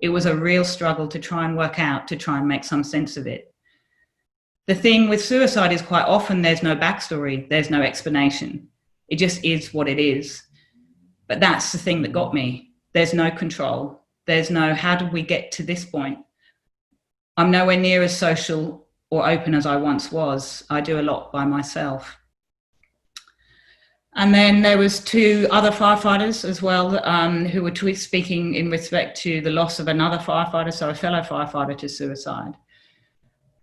It was a real struggle to try and work out, to try and make some sense of it. The thing with suicide is quite often there's no backstory, there's no explanation. It just is what it is. But that's the thing that got me. There's no control. There's no, how did we get to this point? I'm nowhere near as social or open as I once was. I do a lot by myself. And then there was 2 other firefighters as well, who were speaking in respect to the loss of another firefighter, so a fellow firefighter, to suicide.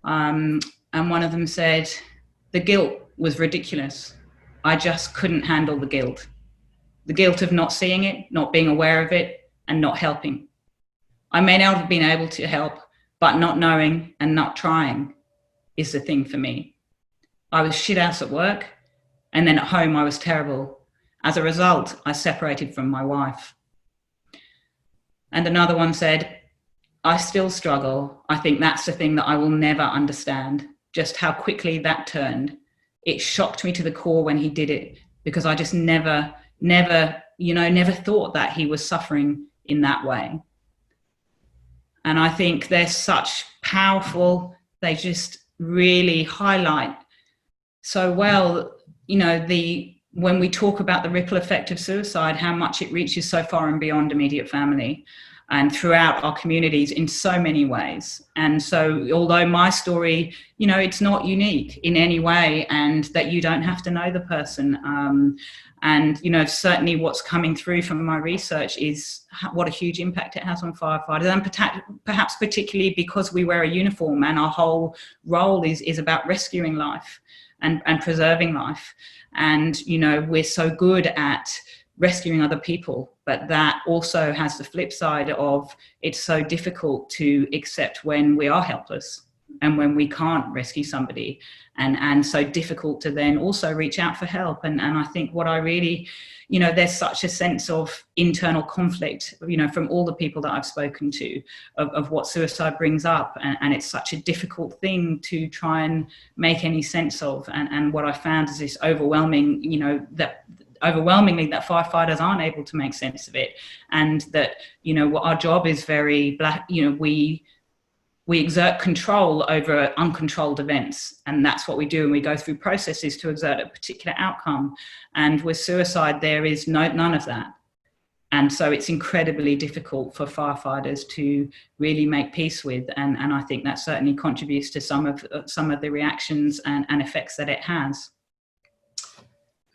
And one of them said, the guilt was ridiculous. I just couldn't handle the guilt. The guilt of not seeing it, not being aware of it, and not helping. I may not have been able to help, but not knowing and not trying is the thing for me. I was shit ass at work, and then at home I was terrible. As a result, I separated from my wife. And another one said, I still struggle. I think that's the thing that I will never understand, just how quickly that turned. It shocked me to the core when he did it, because I just never thought that he was suffering in that way. And I think they're such powerful, they just really highlight so well, when we talk about the ripple effect of suicide, how much it reaches so far and beyond immediate family and throughout our communities in so many ways. And so although my story, it's not unique in any way, and that you don't have to know the person. Certainly what's coming through from my research is what a huge impact it has on firefighters, and perhaps particularly because we wear a uniform and our whole role is about rescuing life and preserving life. And, we're so good at rescuing other people, but that also has the flip side of it's so difficult to accept when we are helpless and when we can't rescue somebody, and so difficult to then also reach out for help. And I think what I really, there's such a sense of internal conflict, from all the people that I've spoken to, of what suicide brings up, and it's such a difficult thing to try and make any sense of. And what I found is this overwhelmingly that firefighters aren't able to make sense of it, and that our job is very black. We exert control over uncontrolled events, and that's what we do, and we go through processes to exert a particular outcome. And with suicide, there is none of that. And so it's incredibly difficult for firefighters to really make peace with, and I think that certainly contributes to some of the reactions and effects that it has.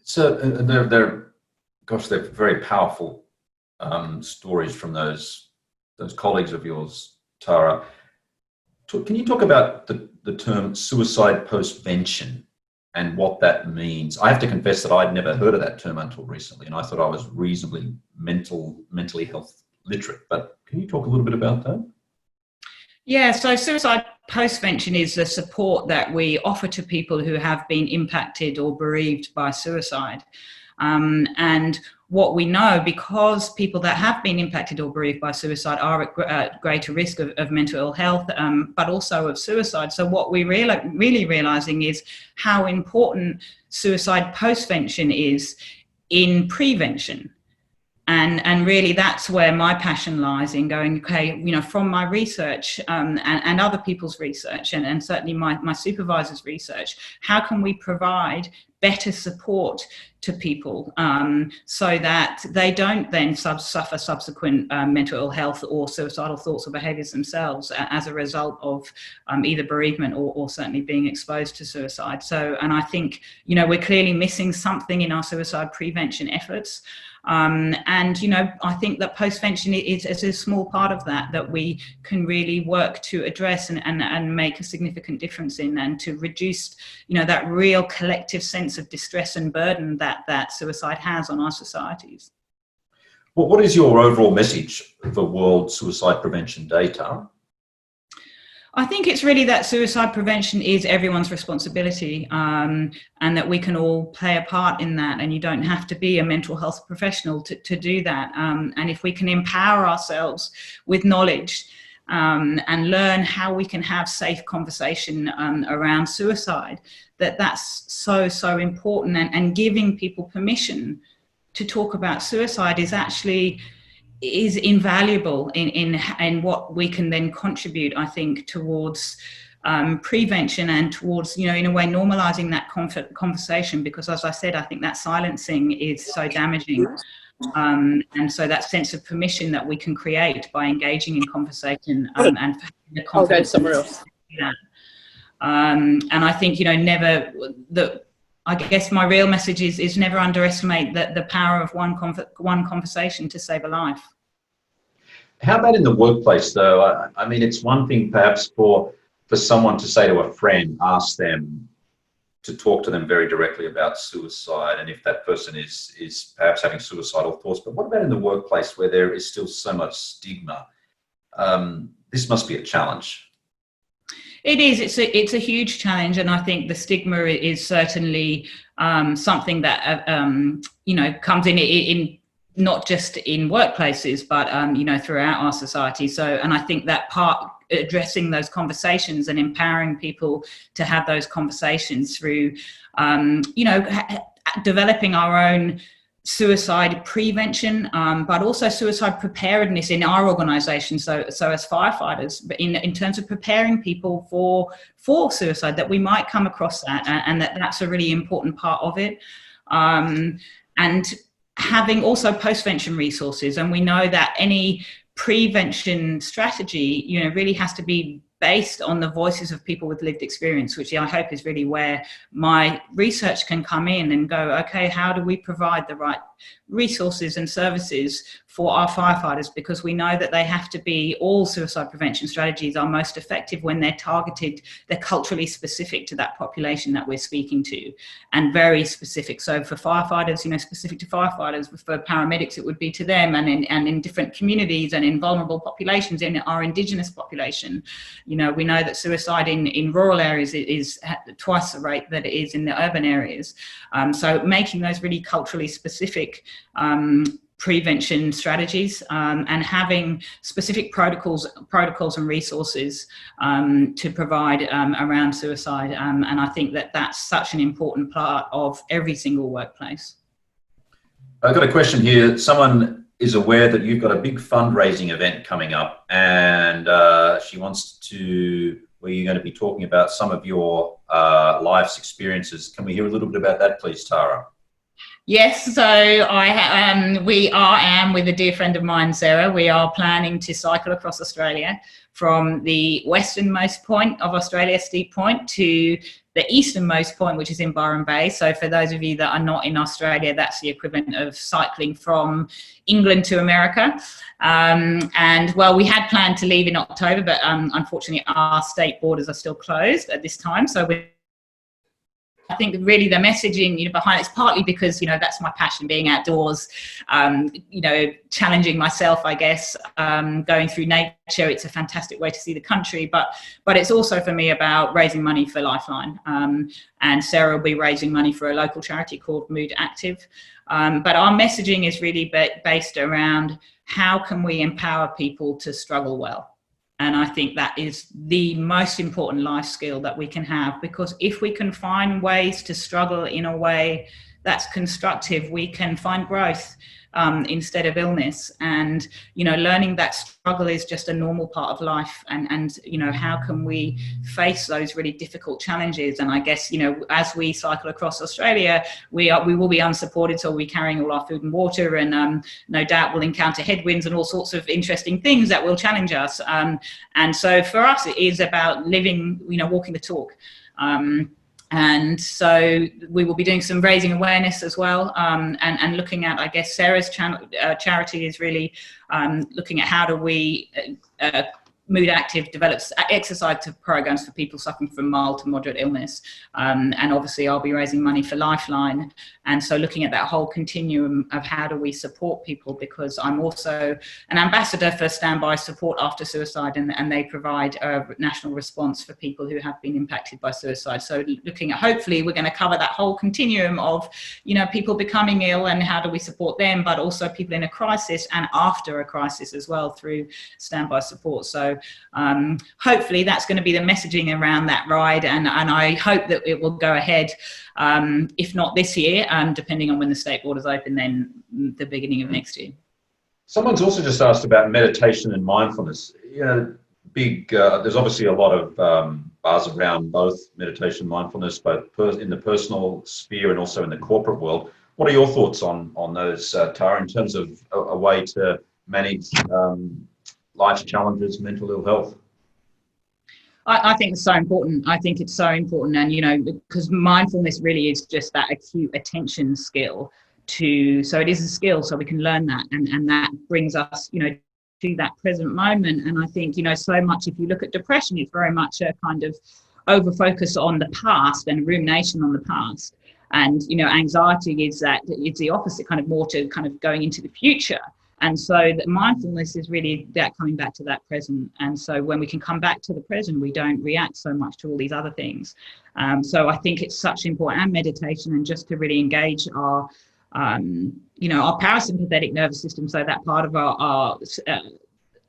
So they're very powerful stories from those colleagues of yours, Tara. Can you talk about the term suicide postvention and what that means? I have to confess that I'd never heard of that term until recently, and I thought I was reasonably mentally health literate. But can you talk a little bit about that? Yeah, so suicide postvention is the support that we offer to people who have been impacted or bereaved by suicide. And what we know, because people that have been impacted or bereaved by suicide are at greater risk of mental ill health, but also of suicide. So what we're really realizing is how important suicide postvention is in prevention. And really that's where my passion lies, in going, okay, from my research and other people's research, and certainly my supervisor's research, how can we provide better support to people so that they don't then suffer subsequent mental ill health or suicidal thoughts or behaviours themselves as a result of either bereavement or certainly being exposed to suicide. So, and I think, we're clearly missing something in our suicide prevention efforts. And, I think that postvention is a small part of that we can really work to address and make a significant difference in, and to reduce, that real collective sense of distress and burden that suicide has on our societies. Well, what is your overall message for World Suicide Prevention Day, Tara? I think it's really that suicide prevention is everyone's responsibility, and that we can all play a part in that, and you don't have to be a mental health professional to do that. And if we can empower ourselves with knowledge and learn how we can have safe conversation around suicide, that's so important, and giving people permission to talk about suicide is actually, is invaluable in what we can then contribute, I think, towards prevention and towards, you know, in a way normalizing that conversation, because as I said, I think that silencing is so damaging. And so that sense of permission that we can create by engaging in conversation and having the confidence to do that. And I think, you know, I guess my real message is never underestimate the power of one conversation to save a life. How about in the workplace, though? I mean, it's one thing perhaps for someone to say to a friend, ask them to talk to them very directly about suicide, and if that person is perhaps having suicidal thoughts. But what about in the workplace where there is still so much stigma? This must be a challenge. It is. It's a huge challenge, and I think the stigma is certainly something that you know, comes in not just in workplaces, but you know, throughout our society. So, and I think that part, addressing those conversations and empowering people to have those conversations through, you know, developing our own suicide prevention, but also suicide preparedness in our organisation. So as firefighters, but in terms of preparing people for suicide, that we might come across that, and that's a really important part of it. And having also postvention resources, and we know that any prevention strategy, you know, really has to be based on the voices of people with lived experience, which I hope is really where my research can come in and go, okay, how do we provide the right resources and services for our firefighters? Because we know that they have to be, all suicide prevention strategies are most effective when they're targeted, they're culturally specific to that population that we're speaking to, and very specific. So for firefighters, you know, specific to firefighters, for paramedics, it would be to them, and in different communities and in vulnerable populations, in our Indigenous population. You know, we know that suicide in rural areas is twice the rate that it is in the urban areas. So making those really culturally specific prevention strategies, and having specific protocols and resources to provide around suicide. And I think that that's such an important part of every single workplace. I've got a question here. Someone is aware that you've got a big fundraising event coming up, and she wants to, where you're going to be talking about some of your life's experiences. Can we hear a little bit about that, please, Tara? Yes, so we are, with a dear friend of mine, Sarah, we are planning to cycle across Australia from the westernmost point of Australia, Steep Point, to the easternmost point, which is in Byron Bay. So for those of you that are not in Australia, that's the equivalent of cycling from England to America. And well, we had planned to leave in October, but unfortunately our state borders are still closed at this time. So I think really the messaging, you know, behind it's partly because, you know, that's my passion, being outdoors, you know, challenging myself, I guess, going through nature. It's a fantastic way to see the country, but it's also for me about raising money for Lifeline. And Sarah will be raising money for a local charity called Mood Active. But our messaging is really based around how can we empower people to struggle well. And I think that is the most important life skill that we can have, because if we can find ways to struggle in a way that's constructive, we can find growth instead of illness. And, you know, learning that struggle is just a normal part of life. And you know, how can we face those really difficult challenges? And I guess, you know, as we cycle across Australia, we will be unsupported, so we'll be carrying all our food and water, and no doubt we'll encounter headwinds and all sorts of interesting things that will challenge us. And so for us, it is about living, you know, walking the talk. And so we will be doing some raising awareness as well, and looking at, I guess, Sarah's charity is really looking at how do we, Mood Active develops exercise programs for people suffering from mild to moderate illness. And obviously I'll be raising money for Lifeline. And so looking at that whole continuum of how do we support people, because I'm also an ambassador for Standby Support After Suicide, and they provide a national response for people who have been impacted by suicide. So looking at, hopefully we're going to cover that whole continuum of, you know, people becoming ill and how do we support them, but also people in a crisis and after a crisis as well through Standby Support. So hopefully that's going to be the messaging around that ride, and I hope that it will go ahead, if not this year, depending on when the state borders open, then the beginning of next year. Someone's also just asked about meditation and mindfulness. There's obviously a lot of buzz around both meditation and mindfulness, both in the personal sphere and also in the corporate world. What are your thoughts on those, Tara, in terms of a way to manage life's challenges, mental ill health? I think it's so important. I think it's so important. And, because mindfulness really is just that acute attention skill so it is a skill, so we can learn that. And that brings us, to that present moment. And I think, so much, if you look at depression, it's very much a kind of over focus on the past and rumination on the past. And, anxiety is that it's the opposite, kind of more to kind of going into the future. And so the mindfulness is really that coming back to that present. And so when we can come back to the present, we don't react so much to all these other things. So I think it's such important, and meditation, and just to really engage our parasympathetic nervous system. So that part of our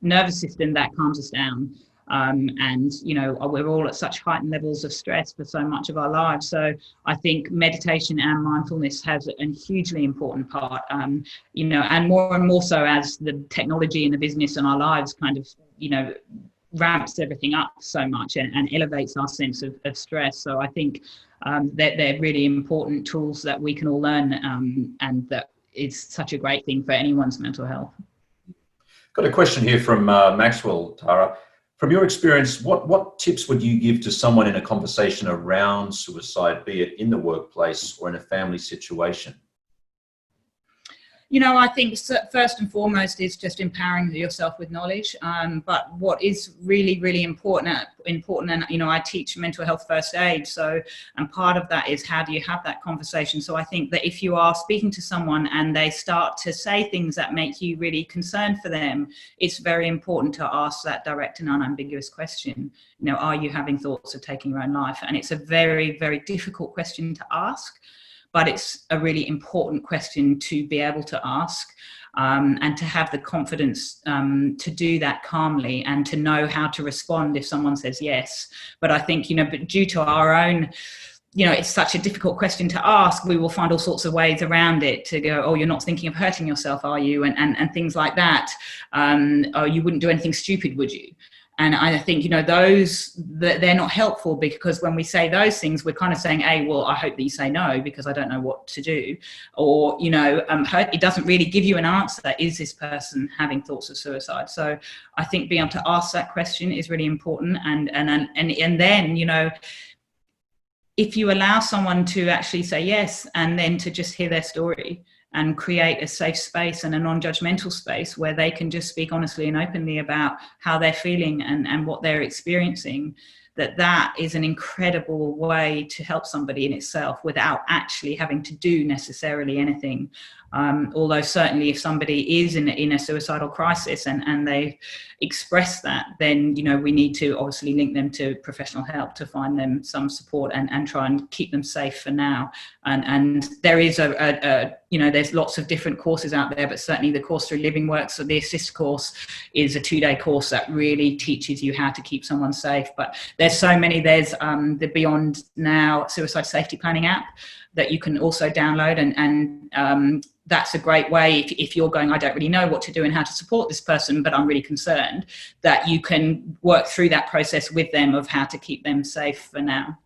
nervous system that calms us down. We're all at such heightened levels of stress for so much of our lives. So I think meditation and mindfulness has a hugely important part, and more so as the technology and the business and our lives kind of, ramps everything up so much and elevates our sense of stress. So I think that they're really important tools that we can all learn, and that is such a great thing for anyone's mental health. Got a question here from Maxwell, Tara. From your experience, what tips would you give to someone in a conversation around suicide, be it in the workplace or in a family situation? I think first and foremost is just empowering yourself with knowledge. But what is really, really important, and, I teach mental health first aid. And part of that is, how do you have that conversation? So I think that if you are speaking to someone and they start to say things that make you really concerned for them, it's very important to ask that direct and unambiguous question. Are you having thoughts of taking your own life? And it's a very, very difficult question to ask, but it's a really important question to be able to ask, and to have the confidence to do that calmly, and to know how to respond if someone says yes. But I think, but due to our own, it's such a difficult question to ask, we will find all sorts of ways around it to go, oh, you're not thinking of hurting yourself, are you? And things like that. Oh, you wouldn't do anything stupid, would you? And I think, they're not helpful, because when we say those things, we're kind of saying, well, I hope that you say no, because I don't know what to do. Or, it doesn't really give you an answer. Is this person having thoughts of suicide? So I think being able to ask that question is really important. And then, if you allow someone to actually say yes, and then to just hear their story, and create a safe space and a non-judgmental space where they can just speak honestly and openly about how they're feeling and what they're experiencing, that is an incredible way to help somebody in itself, without actually having to do necessarily anything. Although certainly if somebody is in a suicidal crisis and they express that, then, we need to obviously link them to professional help to find them some support and try and keep them safe for now. And there is there's lots of different courses out there, but certainly the course through Living Works, so the Assist course, is a 2-day course that really teaches you how to keep someone safe. But there's so many. There's the Beyond Now Suicide Safety Planning app that you can also download, and that's a great way if you're going, I don't really know what to do and how to support this person, but I'm really concerned, that you can work through that process with them of how to keep them safe for now.